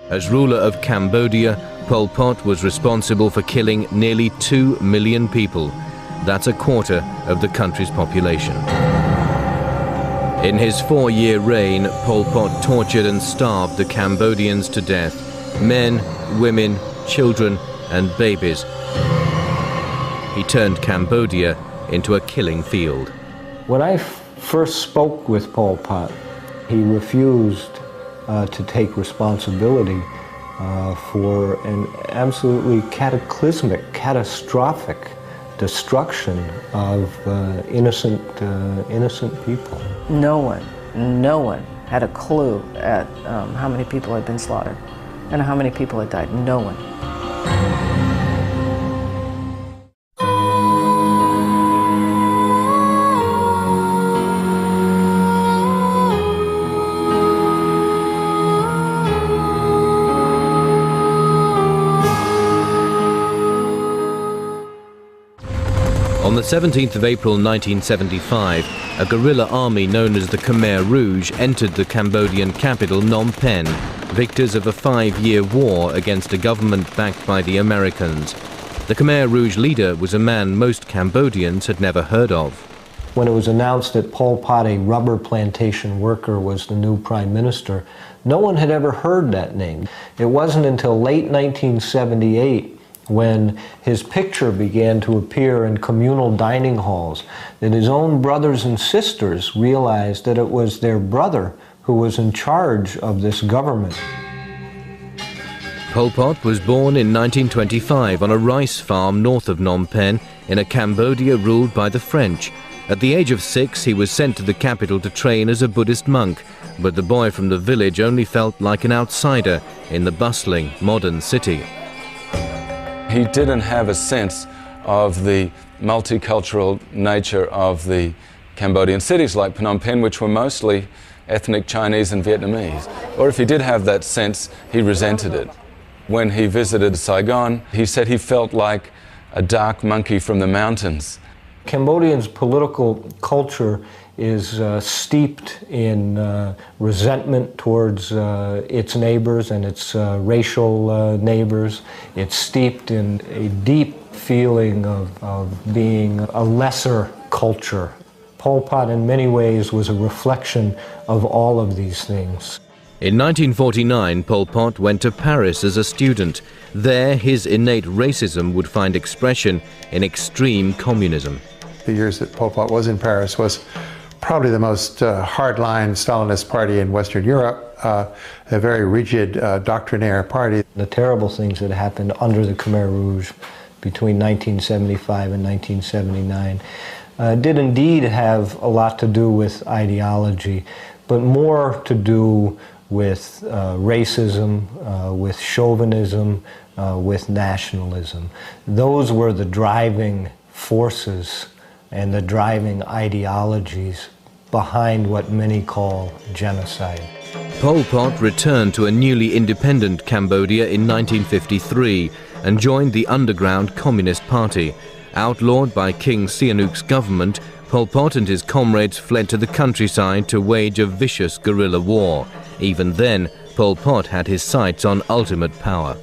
As ruler of Cambodia, Pol Pot was responsible for killing nearly 2 million people. That's a quarter of the country's population. In his 4-year reign, Pol Pot tortured and starved the Cambodians to death. Men, women, children and babies. He turned Cambodia into a killing field. When I first spoke with Pol Pot, he refused to take responsibility for an absolutely cataclysmic, catastrophic destruction of innocent people. No one had a clue at how many people had been slaughtered and how many people had died. No one. On the 17th of April 1975, a guerrilla army known as the Khmer Rouge entered the Cambodian capital Phnom Penh, victors of a 5-year war against a government backed by the Americans. The Khmer Rouge leader was a man most Cambodians had never heard of. When it was announced that Pol Pot, a rubber plantation worker, was the new prime minister, no one had ever heard that name. It wasn't until late 1978 when his picture began to appear in communal dining halls that his own brothers and sisters realized that it was their brother who was in charge of this government. Pol Pot was born in 1925 on a rice farm north of Phnom Penh in a Cambodia ruled by the French. At the age of 6, he was sent to the capital to train as a Buddhist monk, but the boy from the village only felt like an outsider in the bustling, modern city. He didn't have a sense of the multicultural nature of the Cambodian cities like Phnom Penh, which were mostly ethnic Chinese and Vietnamese. Or if he did have that sense, he resented it. When he visited Saigon, he said he felt like a dark monkey from the mountains. Cambodia's political culture is steeped in resentment towards its neighbors and its racial neighbors. It's steeped in a deep feeling of being a lesser culture. Pol Pot in many ways was a reflection of all of these things. In 1949, Pol Pot went to Paris as a student. There, his innate racism would find expression in extreme communism. The years that Pol Pot was in Paris was probably the most hardline Stalinist party in Western Europe, a very rigid doctrinaire party. The terrible things that happened under the Khmer Rouge between 1975 and 1979 did indeed have a lot to do with ideology, but more to do with racism, with chauvinism, with nationalism. Those were the driving forces and the driving ideologies behind what many call genocide. Pol Pot returned to a newly independent Cambodia in 1953 and joined the underground Communist Party. Outlawed by King Sihanouk's government, Pol Pot and his comrades fled to the countryside to wage a vicious guerrilla war. Even then, Pol Pot had his sights on ultimate power.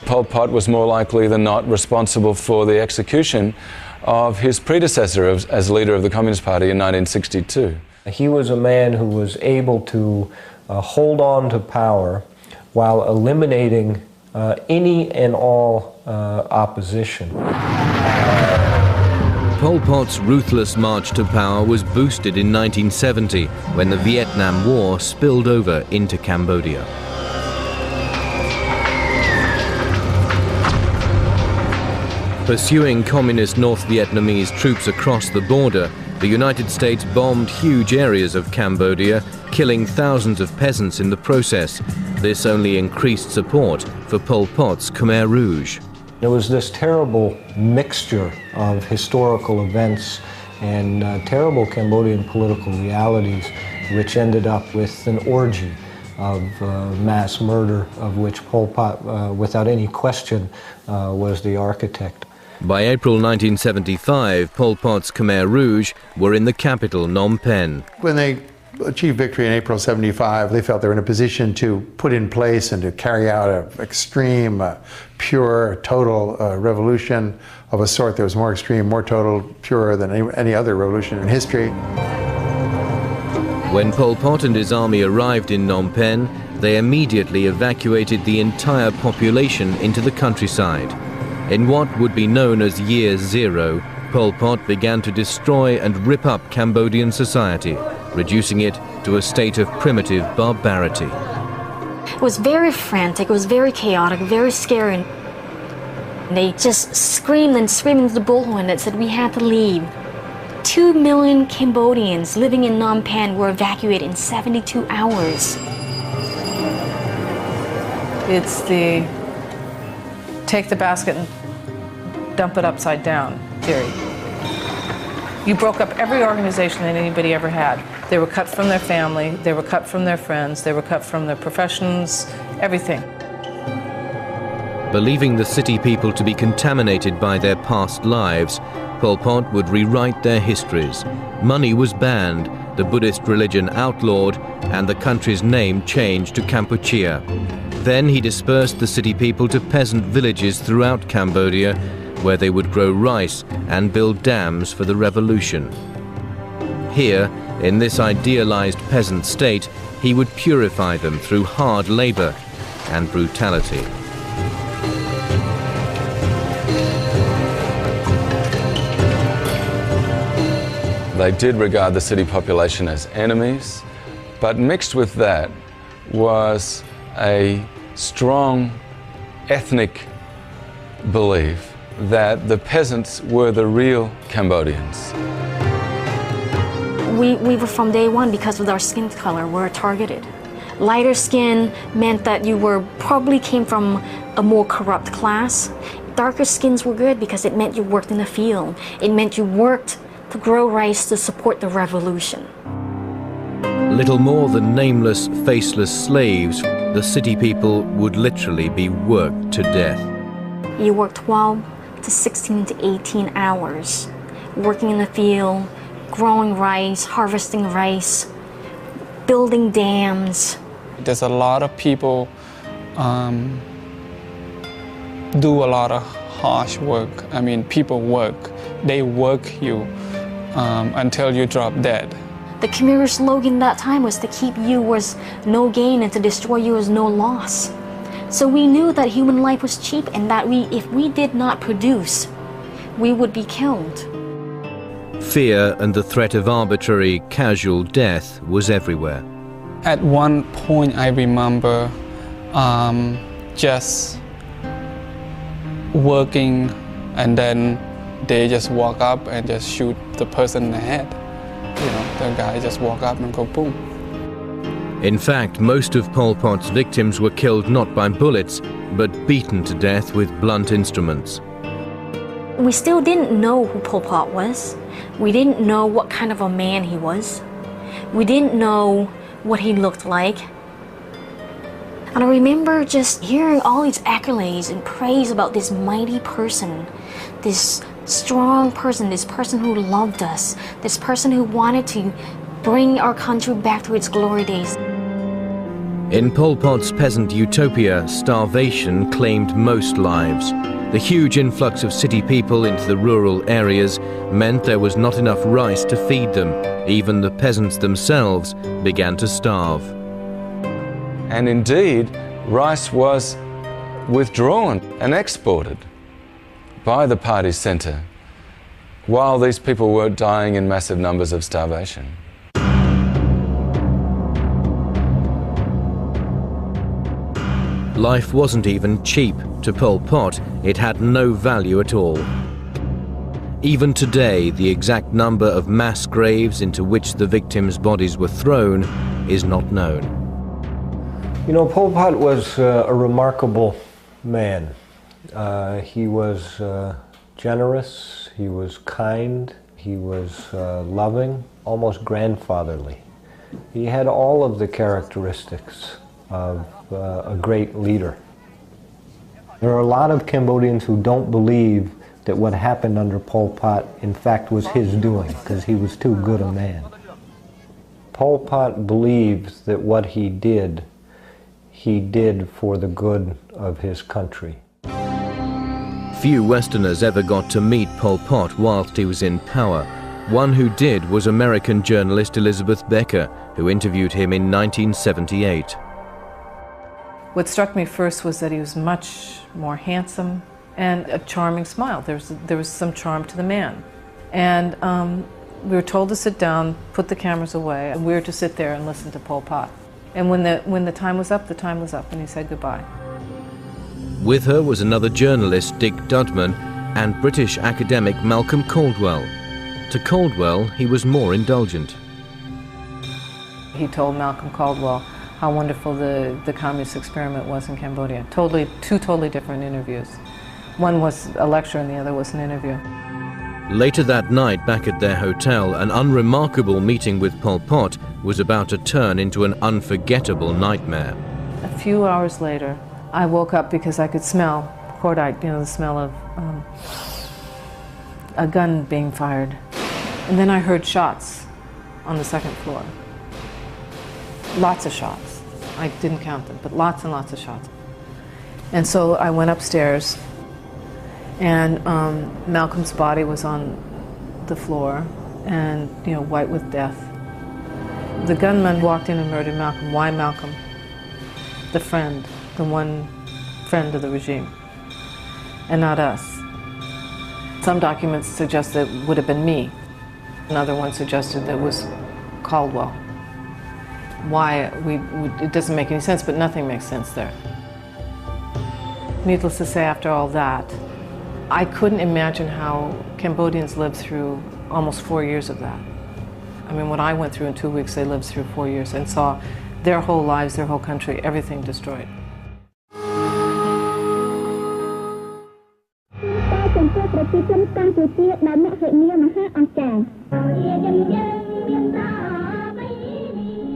Pol Pot was more likely than not responsible for the execution of his predecessor as leader of the Communist Party in 1962. He was a man who was able to hold on to power while eliminating any and all opposition. Pol Pot's ruthless march to power was boosted in 1970 when the Vietnam War spilled over into Cambodia. Pursuing communist North Vietnamese troops across the border, the United States bombed huge areas of Cambodia, killing thousands of peasants in the process. This only increased support for Pol Pot's Khmer Rouge. There was this terrible mixture of historical events and terrible Cambodian political realities, which ended up with an orgy of mass murder, of which Pol Pot, without any question, was the architect. By April 1975, Pol Pot's Khmer Rouge were in the capital, Phnom Penh. When they achieved victory in April '75, they felt they were in a position to put in place and to carry out an extreme, pure, total revolution of a sort that was more extreme, more total, purer than any other revolution in history. When Pol Pot and his army arrived in Phnom Penh, they immediately evacuated the entire population into the countryside. In what would be known as Year Zero, Pol Pot began to destroy and rip up Cambodian society, reducing it to a state of primitive barbarity. It was very frantic, it was very chaotic, very scary. They just screamed and screamed into the bullhorn that said we had to leave. 2 million Cambodians living in Phnom Penh were evacuated in 72 hours. It's the take the basket and dump it upside down theory. You broke up every organization that anybody ever had. They were cut from their family, they were cut from their friends, they were cut from their professions, everything. Believing the city people to be contaminated by their past lives, Pol Pot would rewrite their histories. Money was banned, the Buddhist religion outlawed, and the country's name changed to Kampuchea. Then he dispersed the city people to peasant villages throughout Cambodia, where they would grow rice and build dams for the revolution. Here, in this idealized peasant state, he would purify them through hard labor and brutality. They did regard the city population as enemies, but mixed with that was a strong ethnic belief that the peasants were the real Cambodians. We were from day one, because of our skin color, were targeted. Lighter skin meant that you probably came from a more corrupt class. Darker skins were good because it meant you worked in the field. It meant you worked to grow rice to support the revolution. Little more than nameless, faceless slaves, the city people would literally be worked to death. You work 12 to 16 to 18 hours, working in the field, growing rice, harvesting rice, building dams. There's a lot of people do a lot of harsh work. I mean, people work. They work you until you drop dead. The Khmer slogan that time was to keep you was no gain and to destroy you was no loss. So we knew that human life was cheap and that if we did not produce, we would be killed. Fear and the threat of arbitrary, casual death was everywhere. At one point, I remember just working, and then they just walk up and just shoot the person in the head. You know, the guy just walk up and go boom. In fact, most of Pol Pot's victims were killed not by bullets, but beaten to death with blunt instruments. We still didn't know who Pol Pot was. We didn't know what kind of a man he was. We didn't know what he looked like. And I remember just hearing all these accolades and praise about this mighty person, this strong person, this person who loved us, this person who wanted to bring our country back to its glory days. In Pol Pot's peasant utopia, starvation claimed most lives. The huge influx of city people into the rural areas meant there was not enough rice to feed them. Even the peasants themselves began to starve. And indeed, rice was withdrawn and exported by the party centre while these people were dying in massive numbers of starvation. Life wasn't even cheap. To Pol Pot, it had no value at all. Even today, the exact number of mass graves into which the victims' bodies were thrown is not known. You know, Pol Pot was a remarkable man. He was generous, he was kind, he was loving, almost grandfatherly. He had all of the characteristics of a great leader. There are a lot of Cambodians who don't believe that what happened under Pol Pot in fact was his doing, because he was too good a man. Pol Pot believed that what he did for the good of his country. Few Westerners ever got to meet Pol Pot whilst he was in power. One who did was American journalist Elizabeth Becker, who interviewed him in 1978. What struck me first was that he was much more handsome and a charming smile. There was some charm to the man. And we were told to sit down, put the cameras away, and we were to sit there and listen to Pol Pot. And when the time was up, the time was up, and he said goodbye. With her was another journalist, Dick Dudman, and British academic Malcolm Caldwell. To Caldwell, he was more indulgent. He told Malcolm Caldwell how wonderful the communist experiment was in Cambodia. Two totally different interviews. One was a lecture and the other was an interview. Later that night, back at their hotel, an unremarkable meeting with Pol Pot was about to turn into an unforgettable nightmare. A few hours later, I woke up because I could smell cordite, the smell of a gun being fired. And then I heard shots on the second floor. Lots of shots. I didn't count them, but lots and lots of shots. And so I went upstairs, and Malcolm's body was on the floor, and white with death. The gunman walked in and murdered Malcolm. Why Malcolm? The friend, the one friend of the regime, and not us. Some documents suggest that it would have been me. Another one suggested that it was Caldwell. Why? It doesn't make any sense, but nothing makes sense there. Needless to say, after all that, I couldn't imagine how Cambodians lived through almost 4 years of that. I mean, what I went through in 2 weeks, they lived through 4 years and saw their whole lives, their whole country, everything destroyed.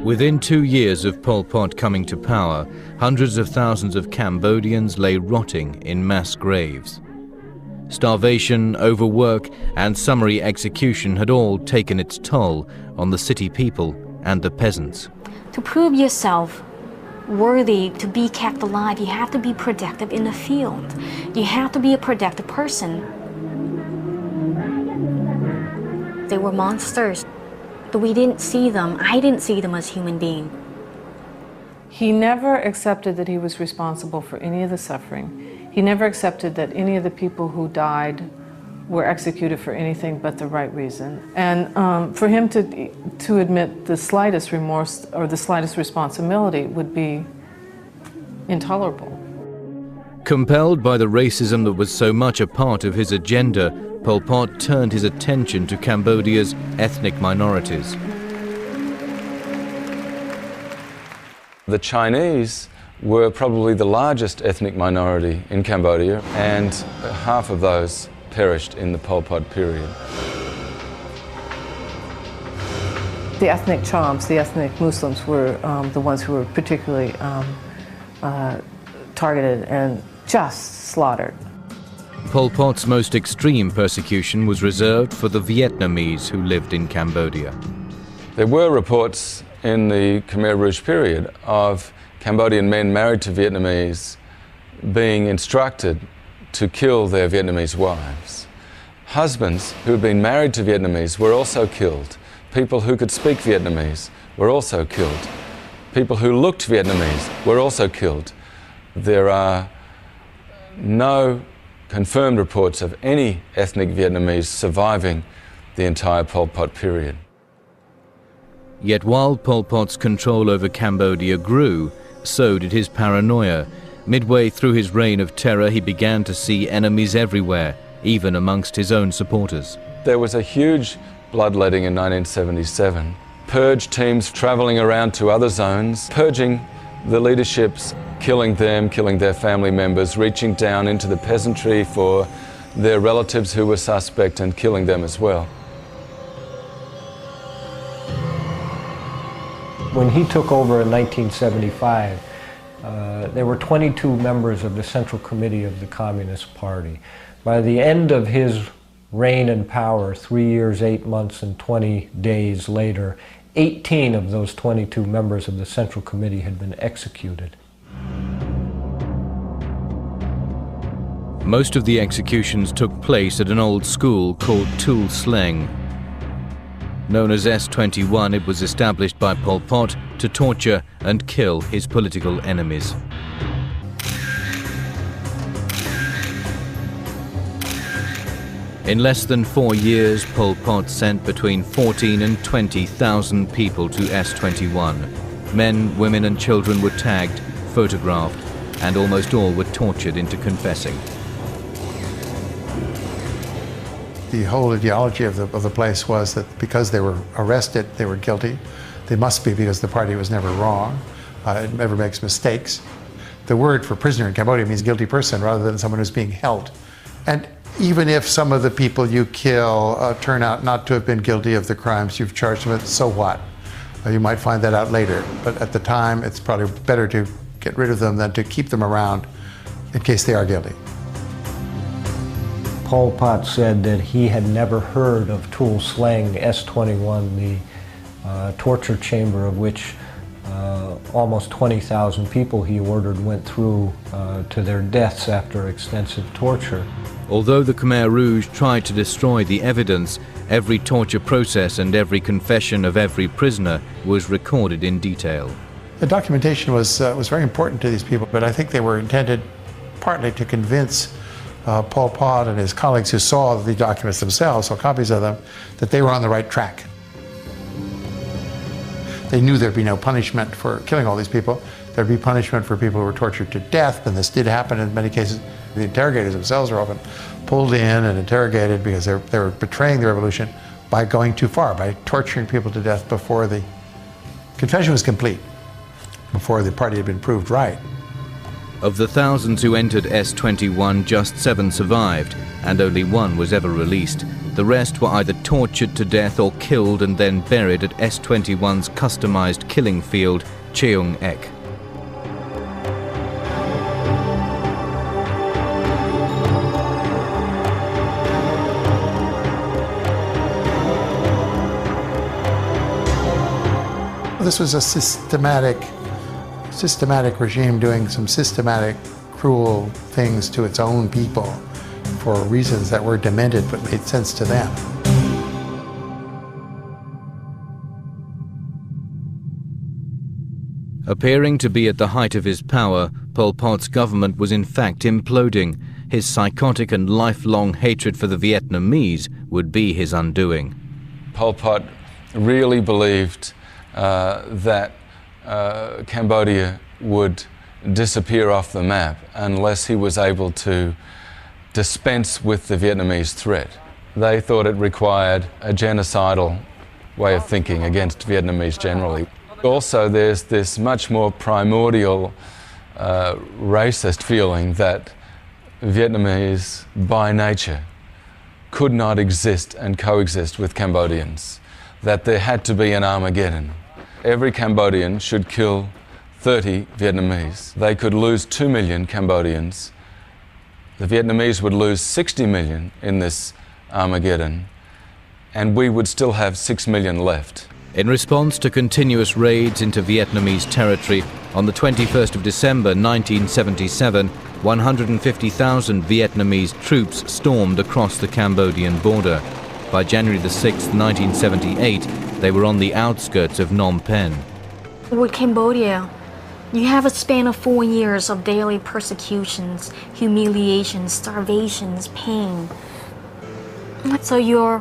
Within 2 years of Pol Pot coming to power, hundreds of thousands of Cambodians lay rotting in mass graves. Starvation, overwork, and summary execution had all taken its toll on the city people and the peasants. To prove yourself worthy to be kept alive, you have to be productive in the field. You have to be a productive person. They were monsters, but we didn't see them. I didn't see them as human beings. He never accepted that he was responsible for any of the suffering. He never accepted that any of the people who died were executed for anything but the right reason. And for him to admit the slightest remorse or the slightest responsibility would be intolerable. Compelled by the racism that was so much a part of his agenda, Pol Pot turned his attention to Cambodia's ethnic minorities. The Chinese were probably the largest ethnic minority in Cambodia, and half of those perished in the Pol Pot period. The ethnic Chams, the ethnic Muslims, were the ones who were particularly targeted and just slaughtered. Pol Pot's most extreme persecution was reserved for the Vietnamese who lived in Cambodia. There were reports in the Khmer Rouge period of Cambodian men married to Vietnamese being instructed to kill their Vietnamese wives. Husbands who had been married to Vietnamese were also killed. People who could speak Vietnamese were also killed. People who looked Vietnamese were also killed. There are no confirmed reports of any ethnic Vietnamese surviving the entire Pol Pot period. Yet while Pol Pot's control over Cambodia grew, so did his paranoia. Midway through his reign of terror, he began to see enemies everywhere, even amongst his own supporters. There was a huge bloodletting in 1977. Purge teams travelling around to other zones, purging the leaderships, killing them, killing their family members, reaching down into the peasantry for their relatives who were suspect and killing them as well. When he took over in 1975, there were 22 members of the Central Committee of the Communist Party. By the end of his reign in power, 3 years, 8 months, and 20 days later, 18 of those 22 members of the Central Committee had been executed. Most of the executions took place at an old school called Tul Sleng. Known as S21, it was established by Pol Pot to torture and kill his political enemies. In less than 4 years, Pol Pot sent between 14 and 20,000 people to S21. Men, women and children were tagged, photographed, and almost all were tortured into confessing. The whole ideology of the place was that because they were arrested, they were guilty. They must be, because the party was never wrong. It never makes mistakes. The word for prisoner in Cambodia means guilty person rather than someone who's being held. And even if some of the people you kill turn out not to have been guilty of the crimes you've charged them with, so what? You might find that out later. But at the time, it's probably better to get rid of them than to keep them around in case they are guilty. Pol Pot said that he had never heard of Tul Sleng S21, the torture chamber of which almost 20,000 people he ordered went through to their deaths after extensive torture. Although the Khmer Rouge tried to destroy the evidence, every torture process and every confession of every prisoner was recorded in detail. The documentation was very important to these people, but I think they were intended partly to convince Pol Pot and his colleagues who saw the documents themselves, saw copies of them, that they were on the right track. They knew there'd be no punishment for killing all these people. There'd be punishment for people who were tortured to death, and this did happen in many cases. The interrogators themselves were often pulled in and interrogated because they were betraying the revolution by going too far, by torturing people to death before the confession was complete, before the party had been proved right. Of the thousands who entered S21, just 7 survived, and only 1 was ever released. The rest were either tortured to death or killed and then buried at S21's customized killing field, Cheung Ek. This was a systematic regime doing some systematic, cruel things to its own people for reasons that were demented but made sense to them. Appearing to be at the height of his power, Pol Pot's government was in fact imploding. His psychotic and lifelong hatred for the Vietnamese would be his undoing. Pol Pot really believed that Cambodia would disappear off the map unless he was able to dispense with the Vietnamese threat. They thought it required a genocidal way of thinking against Vietnamese generally. Also, there's this much more primordial racist feeling that Vietnamese by nature could not exist and coexist with Cambodians, that there had to be an Armageddon. Every Cambodian should kill 30 Vietnamese. They could lose 2 million Cambodians. The Vietnamese would lose 60 million in this Armageddon, and we would still have 6 million left. In response to continuous raids into Vietnamese territory, on the 21st of December 1977, 150,000 Vietnamese troops stormed across the Cambodian border. By January the 6th, 1978, they were on the outskirts of Phnom Penh. With Cambodia, you have a span of 4 years of daily persecutions, humiliations, starvations, pain. So your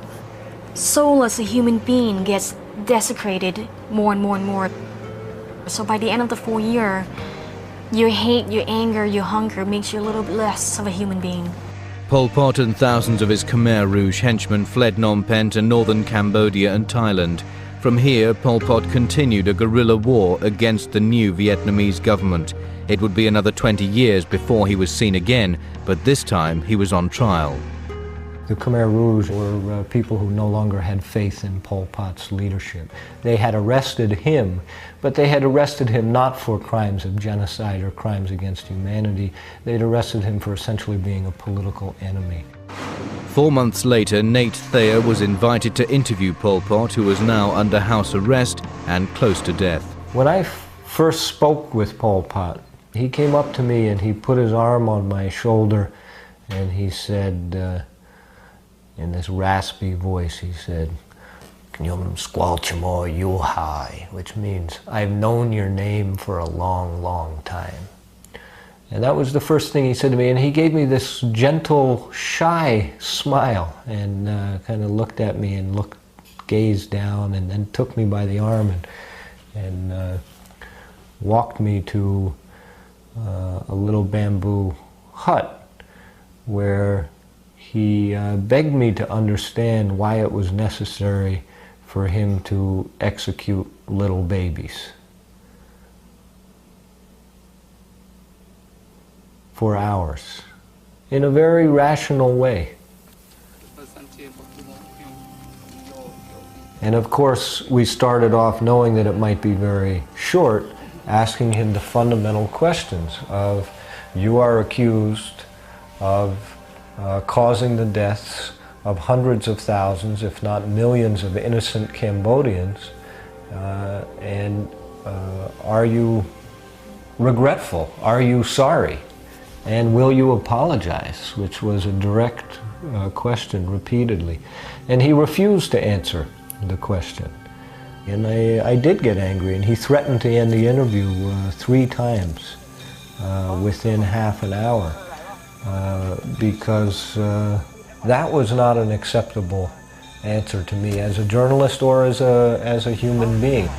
soul as a human being gets desecrated more and more and more. So by the end of the 4 years, your hate, your anger, your hunger makes you a little bit less of a human being. Pol Pot and thousands of his Khmer Rouge henchmen fled Phnom Penh to northern Cambodia and Thailand. From here, Pol Pot continued a guerrilla war against the new Vietnamese government. It would be another 20 years before he was seen again, but this time he was on trial. The Khmer Rouge were people who no longer had faith in Pol Pot's leadership. They had arrested him, but they had arrested him not for crimes of genocide or crimes against humanity. They'd arrested him for essentially being a political enemy. 4 months later, Nate Thayer was invited to interview Pol Pot, who was now under house arrest and close to death. When I first spoke with Pol Pot, he came up to me and he put his arm on my shoulder and he said, in this raspy voice, he said, "Knyum squalchimo yuhai," which means, "I've known your name for a long, long time." And that was the first thing he said to me, and he gave me this gentle, shy smile and kind of looked at me and gazed down and then took me by the arm and walked me to a little bamboo hut where he begged me to understand why it was necessary for him to execute little babies. For hours, in a very rational way. And of course, we started off knowing that it might be very short, asking him the fundamental questions of, you are accused of causing the deaths of hundreds of thousands, if not millions, of innocent Cambodians, and are you regretful? Are you sorry? And will you apologize? Which was a direct question repeatedly. And he refused to answer the question. And I did get angry, and he threatened to end the interview 3 times within half an hour because that was not an acceptable answer to me as a journalist or as a human being.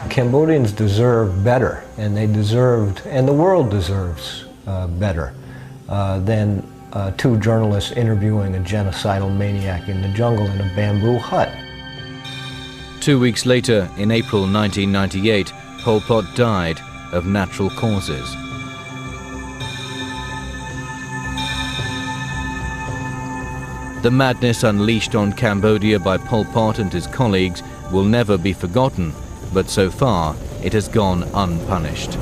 Cambodians deserve better, and they deserved, and the world deserves better than 2 journalists interviewing a genocidal maniac in the jungle in a bamboo hut. 2 weeks later, in April 1998, Pol Pot died of natural causes. The madness unleashed on Cambodia by Pol Pot and his colleagues will never be forgotten, but so far it has gone unpunished.